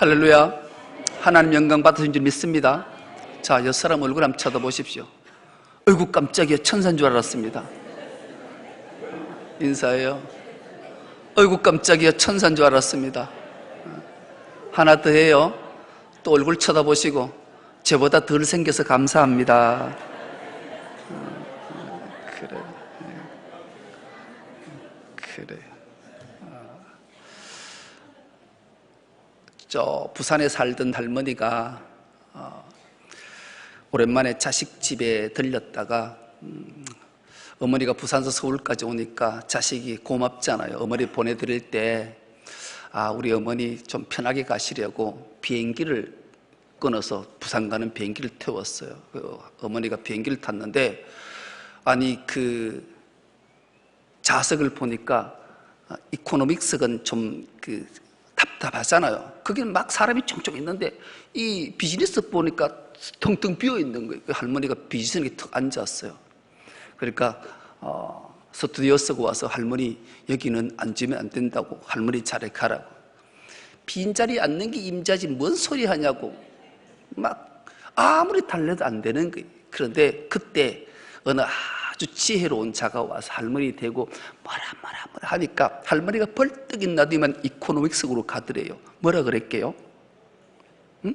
할렐루야. 하나님 영광 받으신 줄 믿습니다. 자, 옆 사람 얼굴 한번 쳐다보십시오. 어이구 깜짝이야, 천사인 줄 알았습니다. 인사해요. 어이구 깜짝이야, 천사인 줄 알았습니다. 하나 더 해요. 또 얼굴 쳐다보시고 저보다 덜 생겨서 감사합니다. 그래. 저 부산에 살던 할머니가 오랜만에 자식 집에 들렸다가 어머니가 부산에서 서울까지 오니까 자식이 고맙잖아요. 어머니 보내드릴 때 우리 어머니 좀 편하게 가시려고 비행기를 끊어서 부산 가는 비행기를 태웠어요. 어머니가 비행기를 탔는데 그 좌석을 보니까 이코노믹석은 좀 답답하잖아요. 거기는 막 사람이 쫑쫑 있는데 이 비즈니스 보니까 텅텅 비어 있는 거예요. 할머니가 비즈니스에 턱 앉았어요. 그러니까 스튜디오 쓰고 와서 할머니 여기는 앉으면 안 된다고, 할머니 자리에 가라고. 빈자리에 앉는 게 임자지 뭔 소리 하냐고 막 아무리 달래도 안 되는 거예요. 그런데 그때 어느 아주 지혜로운 자가 와서 할머니 대고 뭐라 하니까 할머니가 벌떡 일어나더니만 이코노믹석으로 가더래요. 뭐라 그랬게요? 응?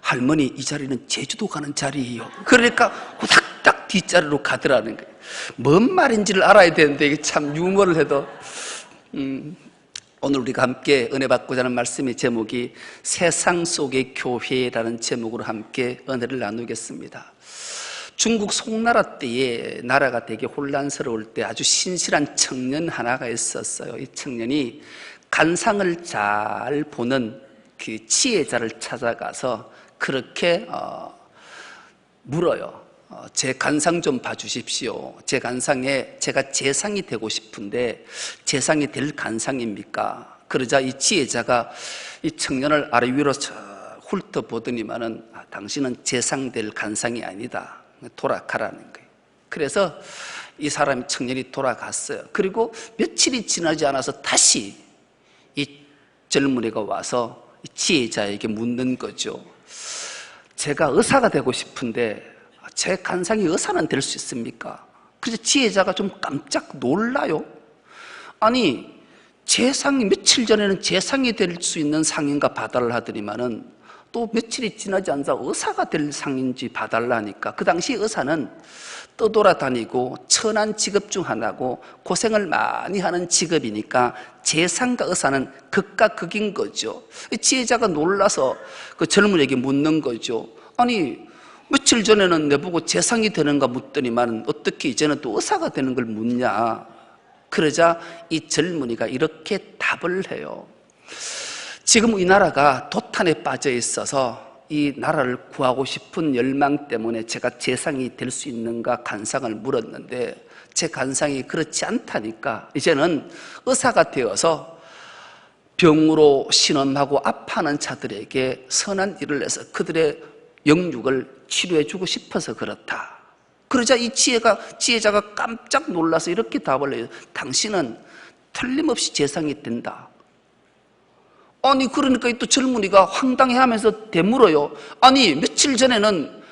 할머니 이 자리는 제주도 가는 자리예요. 그러니까 후닥닥 뒷자리로 가더라는 거예요. 뭔 말인지를 알아야 되는데 이게 참 유머를 해도 오늘 우리가 함께 은혜 받고자 하는 말씀의 제목이 세상 속의 교회라는 제목으로 함께 은혜를 나누겠습니다. 중국 송나라 때에 나라가 되게 혼란스러울 때 아주 신실한 청년 하나가 있었어요. 이 청년이 간상을 잘 보는 그 지혜자를 찾아가서 그렇게 물어요. 제 간상 좀 봐주십시오. 제 간상에 제가 재상이 되고 싶은데 재상이 될 간상입니까? 그러자 이 지혜자가 이 청년을 아래 위로 훑어보더니만은 당신은 재상 될 간상이 아니다. 돌아가라는 거예요. 그래서 이 사람이 청년이 돌아갔어요. 그리고 며칠이 지나지 않아서 다시 이 젊은이가 와서 이 지혜자에게 묻는 거죠. 제가 의사가 되고 싶은데 제 간상이 의사는 될 수 있습니까? 그래서 지혜자가 좀 깜짝 놀라요. 아니 재상이 며칠 전에는 재상이 될 수 있는 상인가 봐달라 하더니만은 또 며칠이 지나지 않아서 의사가 될 상인지 봐달라니까 그 당시 의사는 떠돌아다니고 천한 직업 중 하나고 고생을 많이 하는 직업이니까 재상과 의사는 극과 극인 거죠. 지혜자가 놀라서 그 젊은이에게 묻는 거죠. 아니 며칠 전에는 내보고 재상이 되는가 묻더니만 어떻게 이제는 또 의사가 되는 걸 묻냐. 그러자 이 젊은이가 이렇게 답을 해요. 지금 이 나라가 도탄에 빠져 있어서 이 나라를 구하고 싶은 열망 때문에 제가 재상이 될 수 있는가 간상을 물었는데 제 간상이 그렇지 않다니까 이제는 의사가 되어서 병으로 신음하고 아파하는 자들에게 선한 일을 해서 그들의 영육을 치료해주고 싶어서 그렇다. 그러자 이 지혜자가 깜짝 놀라서 이렇게 답을 해요. 당신은 틀림없이 재상이 된다. 아니 그러니까 또 젊은이가 황당해하면서 되물어요. 아니 며칠 전에는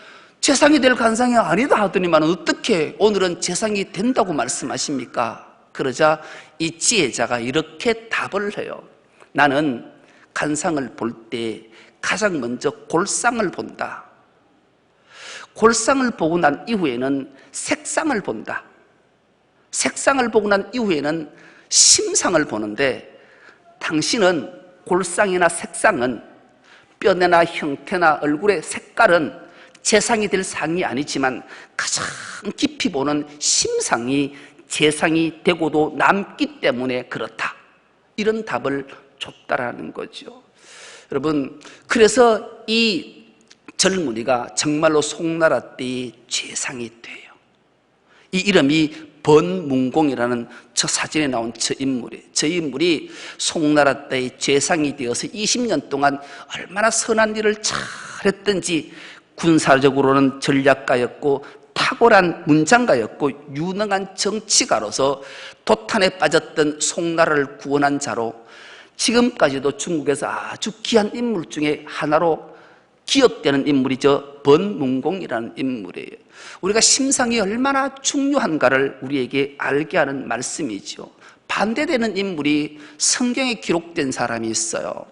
재상이 될 간상이 아니다 하더니만 어떻게 오늘은 재상이 된다고 말씀하십니까? 그러자 이 지혜자가 이렇게 답을 해요. 나는 간상을 볼 때 가장 먼저 골상을 본다. 골상을 보고 난 이후에는 색상을 본다. 색상을 보고 난 이후에는 심상을 보는데 당신은 골상이나 색상은 뼈나 형태나 얼굴의 색깔은 재상이 될 상이 아니지만 가장 깊이 보는 심상이 재상이 되고도 남기 때문에 그렇다. 이런 답을 줬다라는 거죠. 여러분, 그래서 이 젊은이가 정말로 송나라 때의 재상이 돼요. 이 이름이 번문공이라는 저 사진에 나온 저 인물이에요. 저 인물이 송나라 때의 재상이 되어서 20년 동안 얼마나 선한 일을 잘했던지 군사적으로는 전략가였고 탁월한 문장가였고 유능한 정치가로서 도탄에 빠졌던 송나라를 구원한 자로 지금까지도 중국에서 아주 귀한 인물 중에 하나로 기억되는 인물이 번문공이라는 인물이에요. 우리가 심상이 얼마나 중요한가를 우리에게 알게 하는 말씀이죠. 반대되는 인물이 성경에 기록된 사람이 있어요.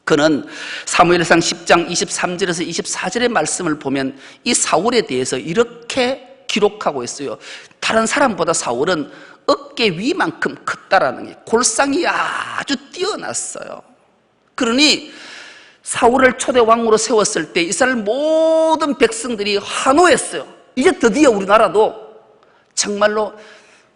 그는 사무엘상 10장 23절에서 24절의 말씀을 보면 이 사울에 대해서 이렇게 기록하고 있어요. 다른 사람보다 사울은 어깨 위만큼 컸다라는 게, 골상이 아주 뛰어났어요. 그러니 사울을 초대 왕으로 세웠을 때 이스라엘 모든 백성들이 환호했어요. 이제 드디어 우리나라도 정말로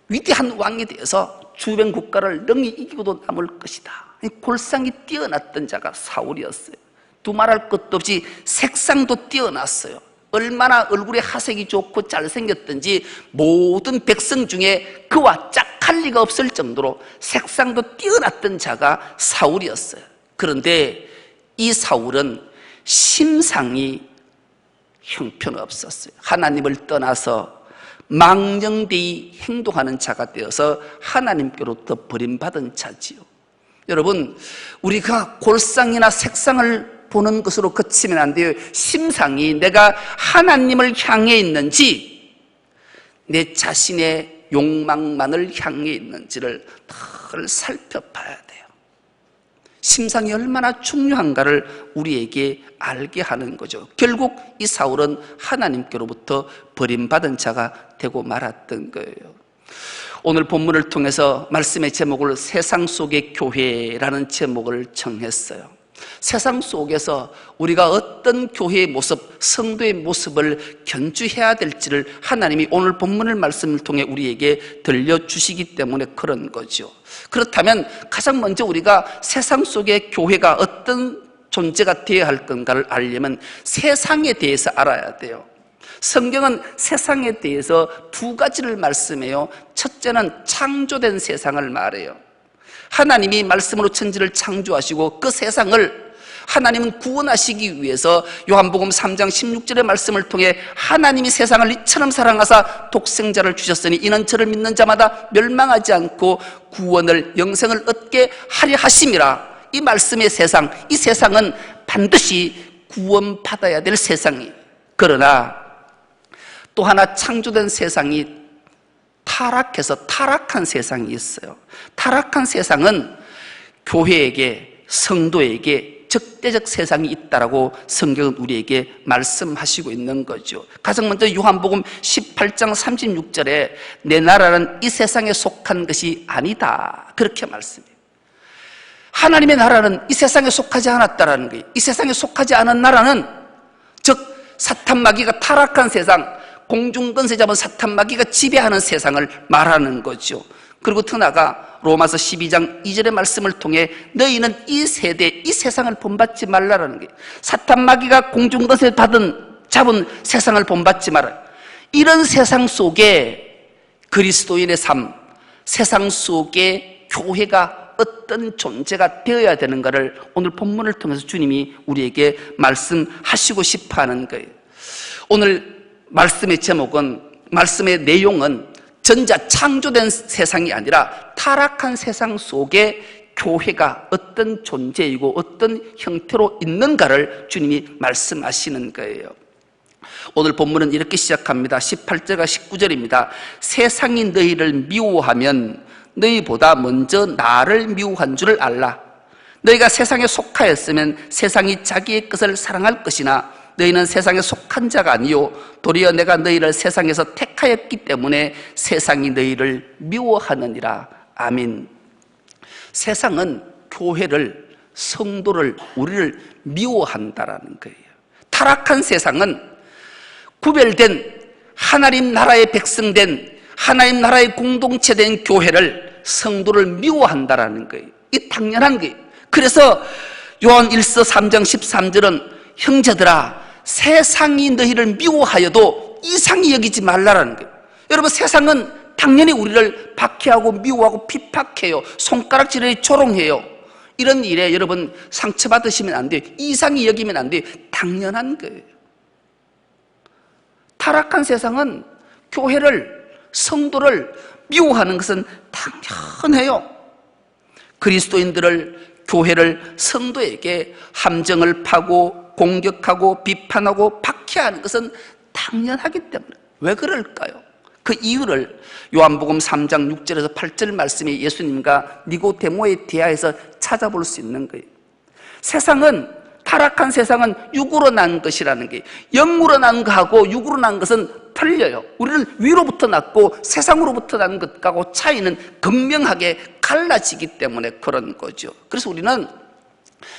위대한 왕에 대해서 주변 국가를 능히 이기고도 남을 것이다. 골상이 뛰어났던 자가 사울이었어요. 두말할 것도 없이 색상도 뛰어났어요. 얼마나 얼굴에 하색이 좋고 잘생겼던지 모든 백성 중에 그와 짝할 리가 없을 정도로 색상도 뛰어났던 자가 사울이었어요. 그런데 이 사울은 심상이 형편없었어요. 하나님을 떠나서 망령되이 행동하는 자가 되어서 하나님께로부터 버림받은 자지요. 여러분, 우리가 골상이나 색상을 보는 것으로 그치면 안 돼요. 심상이 내가 하나님을 향해 있는지, 내 자신의 욕망만을 향해 있는지를 늘 살펴봐야 돼요. 심상이 얼마나 중요한가를 우리에게 알게 하는 거죠. 결국 이 사울은 하나님께로부터 버림받은 자가 되고 말았던 거예요. 오늘 본문을 통해서 말씀의 제목을 세상 속의 교회라는 제목을 정했어요. 세상 속에서 우리가 어떤 교회의 모습, 성도의 모습을 견주해야 될지를 하나님이 오늘 본문의 말씀을 통해 우리에게 들려주시기 때문에 그런 거죠. 그렇다면 가장 먼저 우리가 세상 속의 교회가 어떤 존재가 되어야 할 건가를 알려면 세상에 대해서 알아야 돼요. 성경은 세상에 대해서 두 가지를 말씀해요. 첫째는 창조된 세상을 말해요. 하나님이 말씀으로 천지를 창조하시고 그 세상을 하나님은 구원하시기 위해서 요한복음 3장 16절의 말씀을 통해 하나님이 세상을 이처럼 사랑하사 독생자를 주셨으니 이는 저를 믿는 자마다 멸망하지 않고 구원을, 영생을 얻게 하려 하심이라. 이 말씀의 세상, 이 세상은 반드시 구원받아야 될 세상이에요. 그러나 또 하나 창조된 세상이 타락해서 타락한 세상이 있어요. 타락한 세상은 교회에게, 성도에게 적대적 세상이 있다라고 성경은 우리에게 말씀하시고 있는 거죠. 가장 먼저 요한복음 18장 36절에 내 나라는 이 세상에 속한 것이 아니다, 그렇게 말씀해요. 하나님의 나라는 이 세상에 속하지 않았다라는 거예요. 이 세상에 속하지 않은 나라는, 즉 사탄 마귀가 타락한 세상, 공중권세 잡은 사탄 마귀가 지배하는 세상을 말하는 거죠. 그리고 더 나아가 로마서 12장 2절의 말씀을 통해 너희는 이 세대, 이 세상을 본받지 말라라는 거예요. 사탄 마귀가 공중권세 잡은 세상을 본받지 말아요. 이런 세상 속에 그리스도인의 삶, 세상 속에 교회가 어떤 존재가 되어야 되는가를 오늘 본문을 통해서 주님이 우리에게 말씀하시고 싶어하는 거예요. 오늘 말씀의 제목은, 말씀의 내용은 전자 창조된 세상이 아니라 타락한 세상 속에 교회가 어떤 존재이고 어떤 형태로 있는가를 주님이 말씀하시는 거예요. 오늘 본문은 이렇게 시작합니다. 18절과 19절입니다. 세상이 너희를 미워하면 너희보다 먼저 나를 미워한 줄을 알라. 너희가 세상에 속하였으면 세상이 자기의 것을 사랑할 것이나 너희는 세상에 속한 자가 아니요 도리어 내가 너희를 세상에서 택하였기 때문에 세상이 너희를 미워하느니라. 아멘. 세상은 교회를, 성도를, 우리를 미워한다라는 거예요. 타락한 세상은 구별된 하나님 나라의 백성된, 하나님 나라의 공동체된 교회를, 성도를 미워한다라는 거예요. 이 당연한 거예요. 그래서 요한 1서 3장 13절은 형제들아 세상이 너희를 미워하여도 이상히 여기지 말라라는 거예요. 여러분, 세상은 당연히 우리를 박해하고 미워하고 핍박해요. 손가락질에 조롱해요. 이런 일에 여러분 상처받으시면 안 돼요. 이상히 여기면 안 돼요. 당연한 거예요. 타락한 세상은 교회를, 성도를 미워하는 것은 당연해요. 그리스도인들을, 교회를, 성도에게 함정을 파고 공격하고 비판하고 박해하는 것은 당연하기 때문에. 왜 그럴까요? 그 이유를 요한복음 3장 6절에서 8절 말씀이 예수님과 니고데모의 대화에서 찾아볼 수 있는 거예요. 타락한 세상은 육으로 난 것이라는 게, 영으로 난 것하고 육으로 난 것은 틀려요. 우리는 위로부터 났고 세상으로부터 난 것하고 차이는 극명하게 갈라지기 때문에 그런 거죠. 그래서 우리는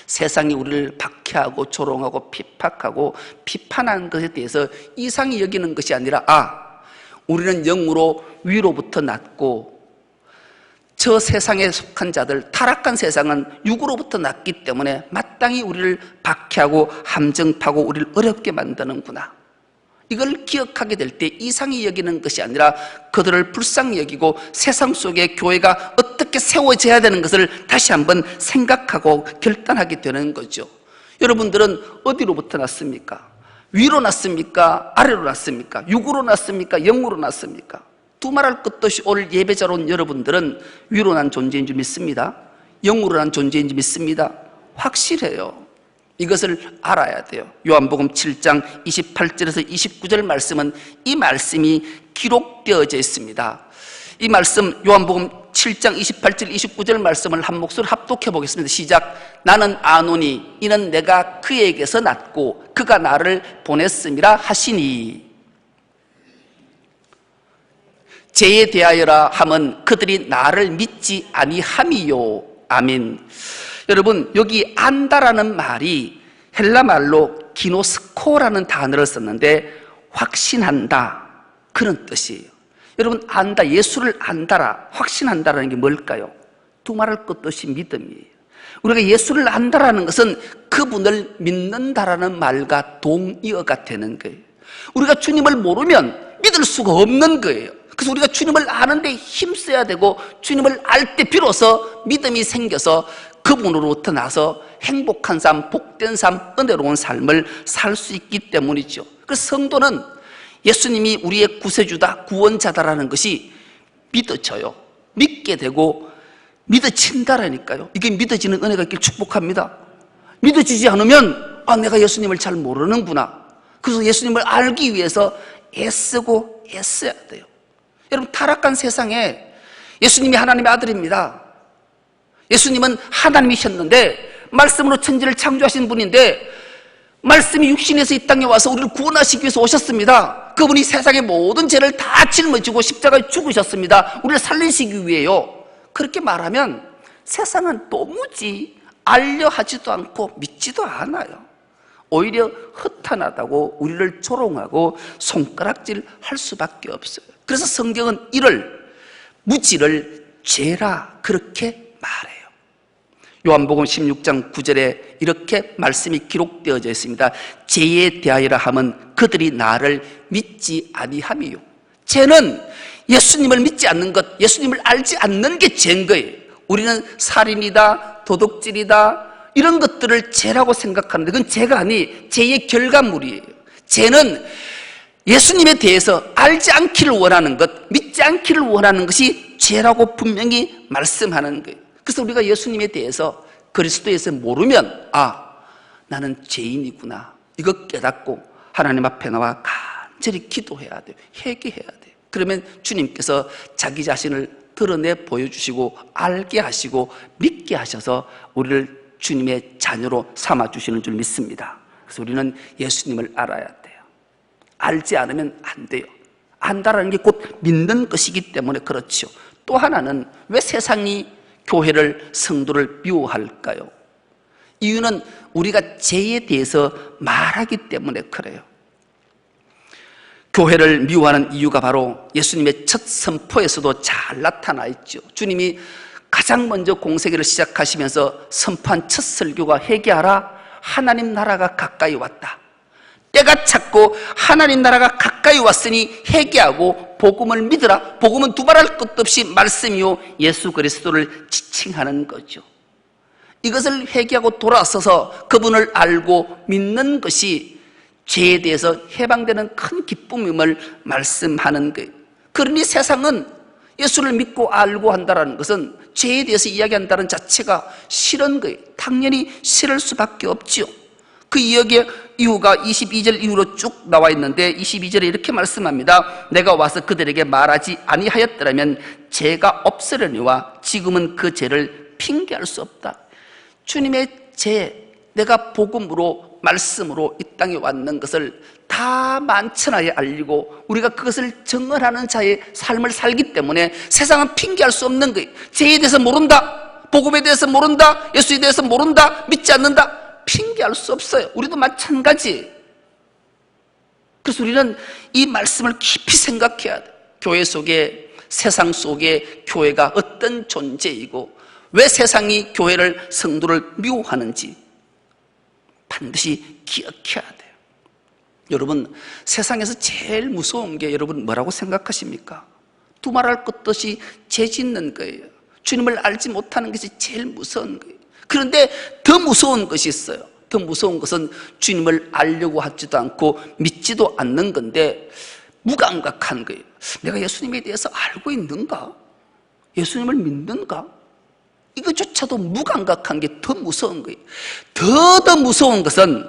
세상이 우리를 박해하고 조롱하고 핍박하고 비판하는 것에 대해서 이상히 여기는 것이 아니라, 우리는 영으로 위로부터 났고 저 세상에 속한 자들, 타락한 세상은 육으로부터 났기 때문에 마땅히 우리를 박해하고 함정파고 우리를 어렵게 만드는구나. 이걸 기억하게 될 때 이상히 여기는 것이 아니라 그들을 불쌍히 여기고 세상 속에 교회가 어떻게 세워져야 되는 것을 다시 한번 생각하고 결단하게 되는 거죠. 여러분들은 어디로부터 났습니까? 위로 났습니까? 아래로 났습니까? 육으로 났습니까? 영으로 났습니까? 두말할 것도 없이 오늘 예배자로 온 여러분들은 위로 난 존재인 줄 믿습니다. 영으로 난 존재인 줄 믿습니다. 확실해요. 이것을 알아야 돼요. 요한복음 7장 28절에서 29절 말씀은 이 말씀이 기록되어져 있습니다. 이 말씀 요한복음 7장 28절 29절 말씀을 한 목소리로 합독해 보겠습니다. 시작. 나는 아노니 이는 내가 그에게서 났고 그가 나를 보냈음이라 하시니, 죄에 대하여라 함은 그들이 나를 믿지 아니함이요. 아멘. 여러분, 여기 안다라는 말이 헬라 말로 기노스코라는 단어를 썼는데 확신한다, 그런 뜻이에요. 여러분, 안다, 예수를 안다라, 확신한다라는 게 뭘까요? 두말할 것도 없이 믿음이에요. 우리가 예수를 안다라는 것은 그분을 믿는다라는 말과 동의어가 되는 거예요. 우리가 주님을 모르면 믿을 수가 없는 거예요. 그래서 우리가 주님을 아는데 힘써야 되고, 주님을 알 때 비로소 믿음이 생겨서 그분으로부터 나서 행복한 삶, 복된 삶, 은혜로운 삶을 살 수 있기 때문이죠. 그래서 성도는 예수님이 우리의 구세주다, 구원자다라는 것이 믿어져요. 믿게 되고 믿어진다라니까요. 이게 믿어지는 은혜가 있길 축복합니다. 믿어지지 않으면 내가 예수님을 잘 모르는구나. 그래서 예수님을 알기 위해서 애쓰고 애써야 돼요. 여러분, 타락한 세상에 예수님이 하나님의 아들입니다. 예수님은 하나님이셨는데 말씀으로 천지를 창조하신 분인데 말씀이 육신에서 이 땅에 와서 우리를 구원하시기 위해서 오셨습니다. 그분이 세상의 모든 죄를 다 짊어지고 십자가에 죽으셨습니다. 우리를 살리시기 위해요. 그렇게 말하면 세상은 도무지 알려 하지도 않고 믿지도 않아요. 오히려 허탄하다고 우리를 조롱하고 손가락질 할 수밖에 없어요. 그래서 성경은 이를, 무지를 죄라 그렇게 말해요. 요한복음 16장 9절에 이렇게 말씀이 기록되어져 있습니다. 죄에 대하여라 함은 그들이 나를 믿지 아니함이요. 죄는 예수님을 믿지 않는 것, 예수님을 알지 않는 게 죄인 거예요. 우리는 살인이다, 도둑질이다, 이런 것들을 죄라고 생각하는데 그건 죄가 아니, 죄의 결과물이에요. 죄는 예수님에 대해서 알지 않기를 원하는 것, 믿지 않기를 원하는 것이 죄라고 분명히 말씀하는 거예요. 그래서 우리가 예수님에 대해서 그리스도에서 모르면 나는 죄인이구나, 이거 깨닫고 하나님 앞에 나와 간절히 기도해야 돼요. 회개해야 돼요. 그러면 주님께서 자기 자신을 드러내 보여주시고 알게 하시고 믿게 하셔서 우리를 주님의 자녀로 삼아주시는 줄 믿습니다. 그래서 우리는 예수님을 알아야 돼요. 알지 않으면 안 돼요. 안다라는 게 곧 믿는 것이기 때문에 그렇죠. 또 하나는 왜 세상이 교회를, 성도를 미워할까요? 이유는 우리가 죄에 대해서 말하기 때문에 그래요. 교회를 미워하는 이유가 바로 예수님의 첫 선포에서도 잘 나타나 있죠. 주님이 가장 먼저 공생애를 시작하시면서 선포한 첫 설교가 회개하라, 하나님 나라가 가까이 왔다. 때가 찼고 하나님 나라가 가까이 왔으니 회개하고 복음을 믿으라. 복음은 두말할 것도 없이 말씀이요 예수 그리스도를 지칭하는 거죠. 이것을 회개하고 돌아서서 그분을 알고 믿는 것이 죄에 대해서 해방되는 큰 기쁨임을 말씀하는 거예요. 그러니 세상은 예수를 믿고 알고 한다는 것은 죄에 대해서 이야기한다는 자체가 싫은 거예요. 당연히 싫을 수밖에 없지요. 그 이유가 22절 이후로 쭉 나와 있는데 22절에 이렇게 말씀합니다. 내가 와서 그들에게 말하지 아니하였더라면 죄가 없으려니와 지금은 그 죄를 핑계할 수 없다. 주님의 죄, 내가 복음으로 말씀으로 이 땅에 왔는 것을 다 만천하에 알리고 우리가 그것을 증언하는 자의 삶을 살기 때문에 세상은 핑계할 수 없는 거예요. 죄에 대해서 모른다, 복음에 대해서 모른다, 예수에 대해서 모른다, 믿지 않는다, 핑계할 수 없어요. 우리도 마찬가지. 그래서 우리는 이 말씀을 깊이 생각해야 돼요. 교회 속에, 세상 속에 교회가 어떤 존재이고 왜 세상이 교회를, 성도를 미워하는지 반드시 기억해야 돼요. 여러분, 세상에서 제일 무서운 게 여러분 뭐라고 생각하십니까? 두말할 것 없이 죄 짓는 거예요. 주님을 알지 못하는 것이 제일 무서운 거예요. 그런데 더 무서운 것이 있어요. 더 무서운 것은 주님을 알려고 하지도 않고 믿지도 않는 건데 무감각한 거예요. 내가 예수님에 대해서 알고 있는가? 예수님을 믿는가? 이것조차도 무감각한 게 더 무서운 거예요. 더 무서운 것은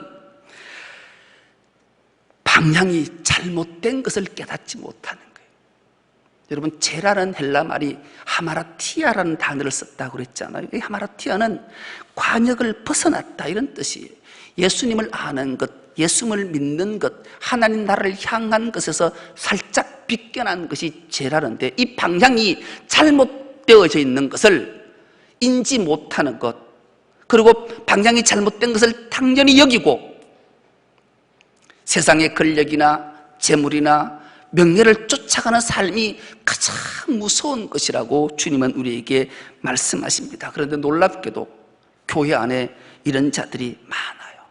방향이 잘못된 것을 깨닫지 못하는 거예요. 여러분, 죄라는 헬라 말이 하마라티아라는 단어를 썼다고 그랬잖아요. 이 하마라티아는 관역을 벗어났다 이런 뜻이에요. 예수님을 아는 것, 예수님을 믿는 것, 하나님 나라를 향한 것에서 살짝 비껴난 것이 죄라는데 이 방향이 잘못되어져 있는 것을 인지 못하는 것, 그리고 방향이 잘못된 것을 당연히 여기고 세상의 권력이나 재물이나 명예를 쫓아가는 삶이 가장 무서운 것이라고 주님은 우리에게 말씀하십니다. 그런데 놀랍게도 교회 안에 이런 자들이 많아요.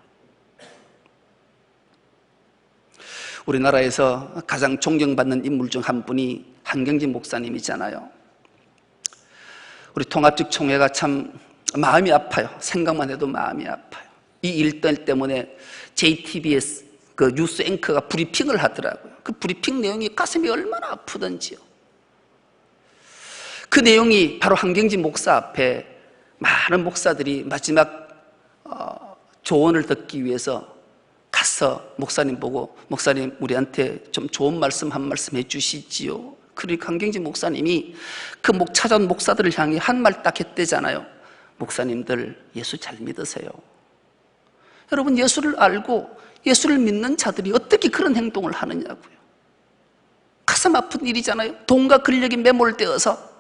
우리나라에서 가장 존경받는 인물 중 한 분이 한경진 목사님이잖아요. 우리 통합직 총회가 참 마음이 아파요. 생각만 해도 마음이 아파요. 이 일들 때문에 JTBS 그 뉴스 앵커가 브리핑을 하더라고요. 그 브리핑 내용이 가슴이 얼마나 아프던지요. 그 내용이 바로 한경진 목사 앞에 많은 목사들이 마지막 조언을 듣기 위해서 가서 목사님 보고 목사님 우리한테 좀 좋은 말씀 한 말씀 해주시지요. 그러니까 한경진 목사님이 그 찾아온 목사들을 향해 한 말 딱 했대잖아요. 목사님들 예수 잘 믿으세요. 여러분, 예수를 알고 예수를 믿는 자들이 어떻게 그런 행동을 하느냐고요. 가슴 아픈 일이잖아요. 돈과 권력이 매몰되어서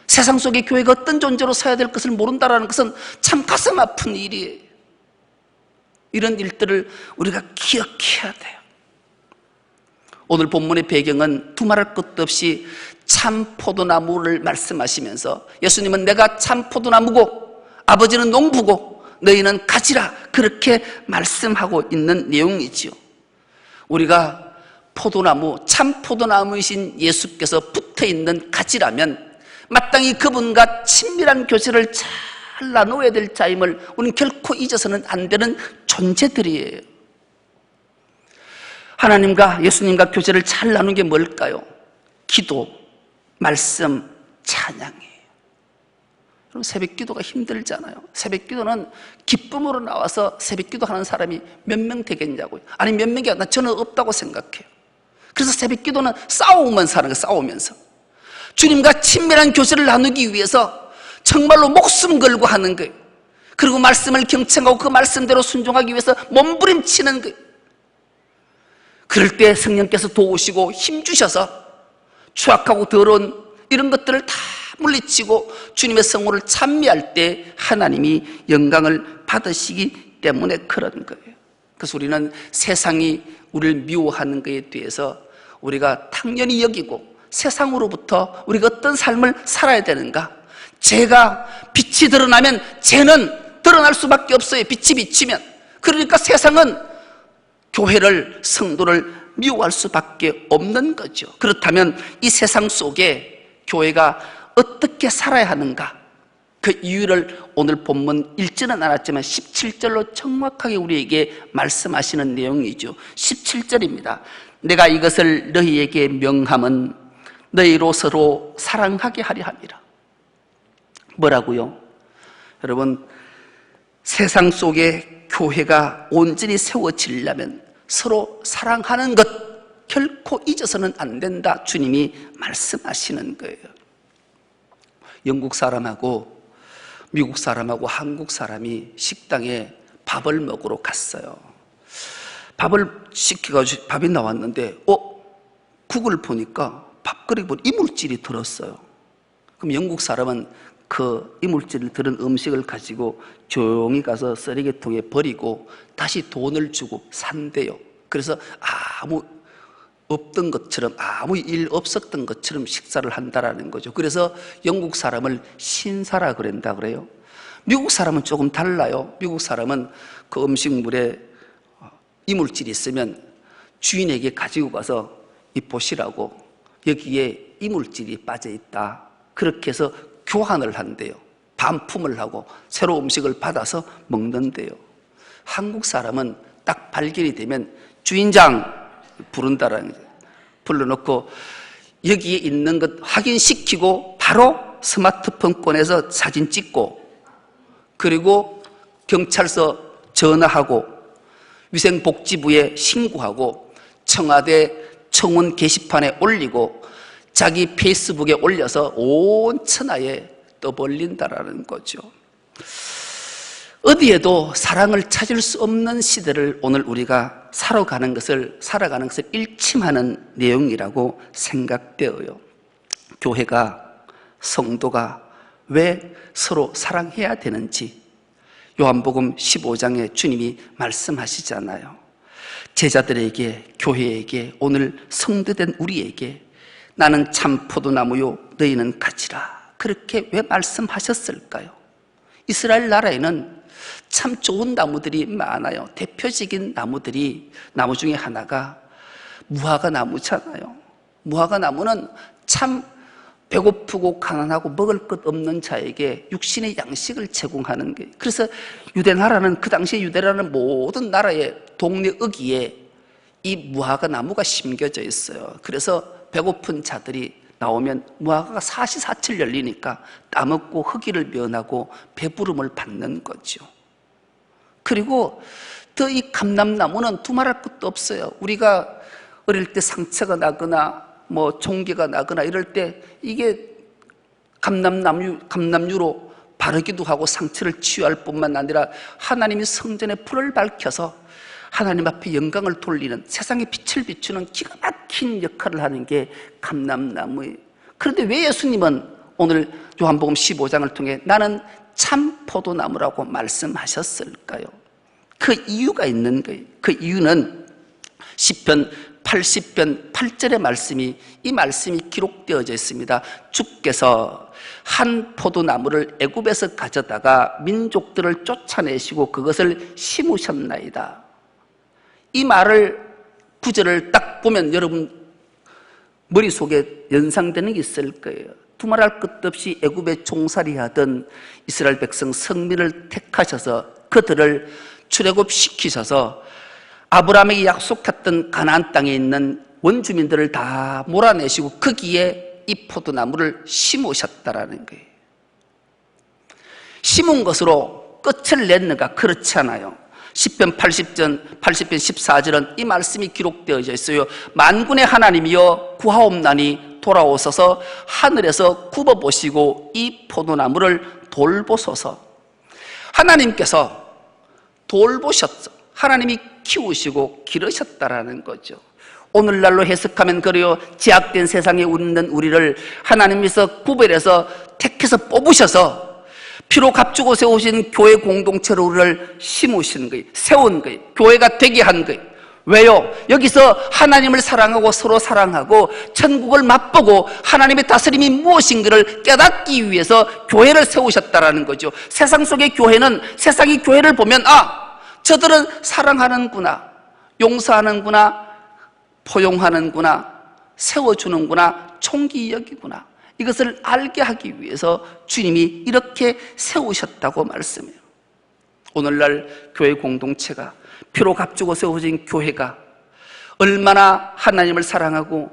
세상 속의 교회가 어떤 존재로 서야 될 것을 모른다는 것은 참 가슴 아픈 일이에요. 이런 일들을 우리가 기억해야 돼요. 오늘 본문의 배경은 두말할 것도 없이 참 포도나무를 말씀하시면서 예수님은 내가 참 포도나무고 아버지는 농부고 너희는 가지라 그렇게 말씀하고 있는 내용이지요. 우리가 포도나무, 참 포도나무이신 예수께서 붙어있는 가지라면 마땅히 그분과 친밀한 교제를 잘 나누어야 될 자임을 우리는 결코 잊어서는 안 되는 존재들이에요. 하나님과 예수님과 교제를 잘 나누는 게 뭘까요? 기도, 말씀, 찬양이에요. 여러분, 새벽 기도가 힘들잖아요. 새벽 기도는 기쁨으로 나와서 새벽 기도 하는 사람이 몇 명 되겠냐고요. 아니 몇 명이 아니라 저는 없다고 생각해요. 그래서 새벽 기도는 싸우면서 하는 거예요. 싸우면서 주님과 친밀한 교제를 나누기 위해서 정말로 목숨 걸고 하는 거예요. 그리고 말씀을 경청하고 그 말씀대로 순종하기 위해서 몸부림치는 거예요. 그럴 때 성령께서 도우시고 힘주셔서 추악하고 더러운 이런 것들을 다 물리치고 주님의 성호를 찬미할 때 하나님이 영광을 받으시기 때문에 그런 거예요. 그래서 우리는 세상이 우리를 미워하는 것에 대해서 우리가 당연히 여기고 세상으로부터 우리가 어떤 삶을 살아야 되는가. 죄가 빛이 드러나면 죄는 드러날 수밖에 없어요. 빛이 비치면. 그러니까 세상은 교회를, 성도를 미워할 수밖에 없는 거죠. 그렇다면 이 세상 속에 교회가 어떻게 살아야 하는가, 그 이유를 오늘 본문 읽지는 않았지만 17절로 정확하게 우리에게 말씀하시는 내용이죠. 17절입니다. 내가 이것을 너희에게 명함은 너희로 서로 사랑하게 하려 함이라. 뭐라고요? 여러분, 세상 속에 교회가 온전히 세워지려면 서로 사랑하는 것 결코 잊어서는 안 된다, 주님이 말씀하시는 거예요. 영국 사람하고 미국 사람하고 한국 사람이 식당에 밥을 먹으러 갔어요. 밥을 시켜가지고 밥이 나왔는데 국을 보니까 밥그릇에 이물질이 들었어요. 그럼 영국 사람은 그 이물질을 들은 음식을 가지고 조용히 가서 쓰레기통에 버리고 다시 돈을 주고 산대요. 그래서 아무 없던 것처럼, 아무 일 없었던 것처럼 식사를 한다라는 거죠. 그래서 영국 사람을 신사라 그런다 그래요. 미국 사람은 조금 달라요. 미국 사람은 그 음식물에 이물질이 있으면 주인에게 가지고 가서 이 보시라고, 여기에 이물질이 빠져있다, 그렇게 해서 교환을 한대요. 반품을 하고 새로 음식을 받아서 먹는데요. 한국 사람은 딱 발견이 되면 주인장 부른다라는 거예요. 불러놓고 여기에 있는 것 확인시키고 바로 스마트폰 꺼내서 사진 찍고, 그리고 경찰서 전화하고 위생복지부에 신고하고 청와대 청원 게시판에 올리고 자기 페이스북에 올려서 온 천하에 떠벌린다라는 거죠. 어디에도 사랑을 찾을 수 없는 시대를 오늘 우리가 살아가는 것을 일침하는 내용이라고 생각되어요. 교회가, 성도가 왜 서로 사랑해야 되는지 요한복음 15장에 주님이 말씀하시잖아요. 제자들에게, 교회에게, 오늘 성도된 우리에게 나는 참 포도나무요 너희는 가지라, 그렇게 왜 말씀하셨을까요? 이스라엘 나라에는 참 좋은 나무들이 많아요. 대표적인 나무 중에 하나가 무화과 나무잖아요. 무화과 나무는 참 배고프고 가난하고 먹을 것 없는 자에게 육신의 양식을 제공하는 거예요. 그래서 유대 나라는, 그 당시에 유대라는 모든 나라의 동네 어귀에 이 무화과 나무가 심겨져 있어요. 그래서 배고픈 자들이 나오면 무화과가 사시사철 열리니까 따먹고 허기를 면하고 배부름을 받는 거죠. 그리고 더 이 감람나무는 두말할 것도 없어요. 우리가 어릴 때 상처가 나거나 종기가 나거나 이럴 때 이게 감람유로 바르기도 하고 상처를 치유할 뿐만 아니라 하나님이 성전에 불을 밝혀서 하나님 앞에 영광을 돌리는, 세상에 빛을 비추는 기가 막힌 역할을 하는 게 감람나무예요. 그런데 왜 예수님은 오늘 요한복음 15장을 통해 나는 참 포도나무라고 말씀하셨을까요? 그 이유가 있는 거예요. 그 이유는 시편 80편 8절의 이 말씀이 기록되어져 있습니다. 주께서 한 포도나무를 애굽에서 가져다가 민족들을 쫓아내시고 그것을 심으셨나이다. 이 말을, 구절을 딱 보면 여러분 머릿속에 연상되는 게 있을 거예요. 두말할 것도 없이 애굽에 종살이하던 이스라엘 백성 성민을 택하셔서 그들을 출애굽시키셔서 아브라함에게 약속했던 가나안 땅에 있는 원주민들을 다 몰아내시고 거기에 이 포도나무를 심으셨다라는 거예요. 심은 것으로 끝을 냈는가? 그렇지 않아요. 시편 80편 14절은 이 말씀이 기록되어져 있어요. 만군의 하나님이여 구하옵나니 돌아오소서, 하늘에서 굽어보시고 이 포도나무를 돌보소서. 하나님께서 돌보셨어. 하나님이 키우시고 기르셨다라는 거죠. 오늘날로 해석하면 그래요. 제약된 세상에 있는 우리를 하나님께서 구별해서 택해서 뽑으셔서 피로 값주고 세우신 교회 공동체로 우리를 심으신 거예요. 세운 거예요. 교회가 되게 한 거예요. 왜요? 여기서 하나님을 사랑하고 서로 사랑하고 천국을 맛보고 하나님의 다스림이 무엇인가를 깨닫기 위해서 교회를 세우셨다라는 거죠. 세상 속의 교회는, 세상이 교회를 보면 저들은 사랑하는구나, 용서하는구나, 포용하는구나, 세워주는구나, 총기 여기구나, 이것을 알게 하기 위해서 주님이 이렇게 세우셨다고 말씀해요. 오늘날 교회 공동체가, 피로 값주고 세워진 교회가 얼마나 하나님을 사랑하고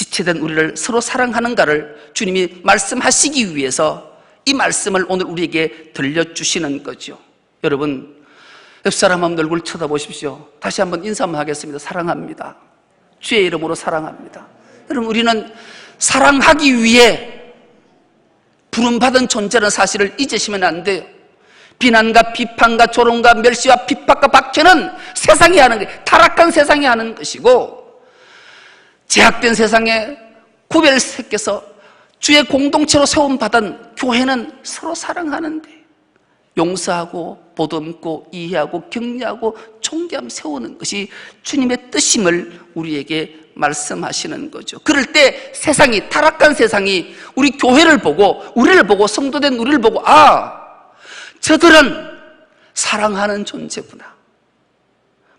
지체된 우리를 서로 사랑하는가를 주님이 말씀하시기 위해서 이 말씀을 오늘 우리에게 들려주시는 거죠. 여러분, 옆사람 한번 얼굴 쳐다보십시오. 다시 한번 인사 한번 하겠습니다. 사랑합니다. 주의 이름으로 사랑합니다. 여러분, 우리는 사랑하기 위해 부름받은 존재라는 사실을 잊으시면 안 돼요. 비난과 비판과 조롱과 멸시와 핍박과 박해는 세상이 하는 게, 타락한 세상이 하는 것이고, 제약된 세상에 구별시켜서 주의 공동체로 세움받은 교회는 서로 사랑하는데, 용서하고 보듬고 이해하고 격려하고 존경하며 세우는 것이 주님의 뜻임을 우리에게 말씀하시는 거죠. 그럴 때 세상이, 타락한 세상이 우리 교회를 보고, 우리를 보고, 성도된 우리를 보고, 저들은 사랑하는 존재구나,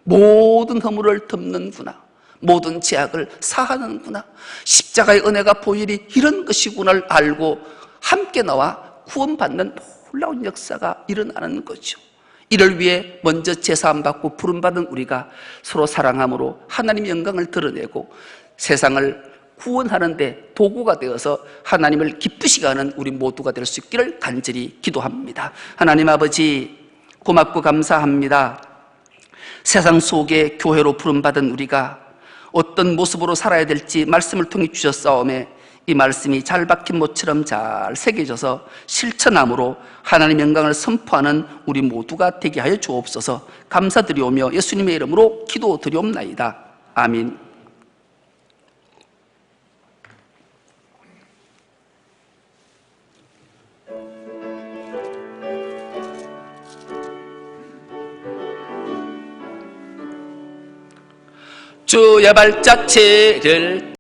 모든 허물을 덮는구나, 모든 죄악을 사하는구나, 십자가의 은혜가 보이리 이런 것이구나를 알고 함께 나와 구원받는 놀라운 역사가 일어나는 거죠. 이를 위해 먼저 제사함 받고 부름받은 우리가 서로 사랑함으로 하나님의 영광을 드러내고 세상을 구원하는 데 도구가 되어서 하나님을 기쁘시게 하는 우리 모두가 될 수 있기를 간절히 기도합니다. 하나님 아버지, 고맙고 감사합니다. 세상 속에 교회로 부름받은 우리가 어떤 모습으로 살아야 될지 말씀을 통해 주셨사오매 이 말씀이 잘 박힌 못처럼 잘 새겨져서 실천함으로 하나님 영광을 선포하는 우리 모두가 되게 하여 주옵소서. 감사드리오며 예수님의 이름으로 기도드리옵나이다. 아멘. 주의 발자취를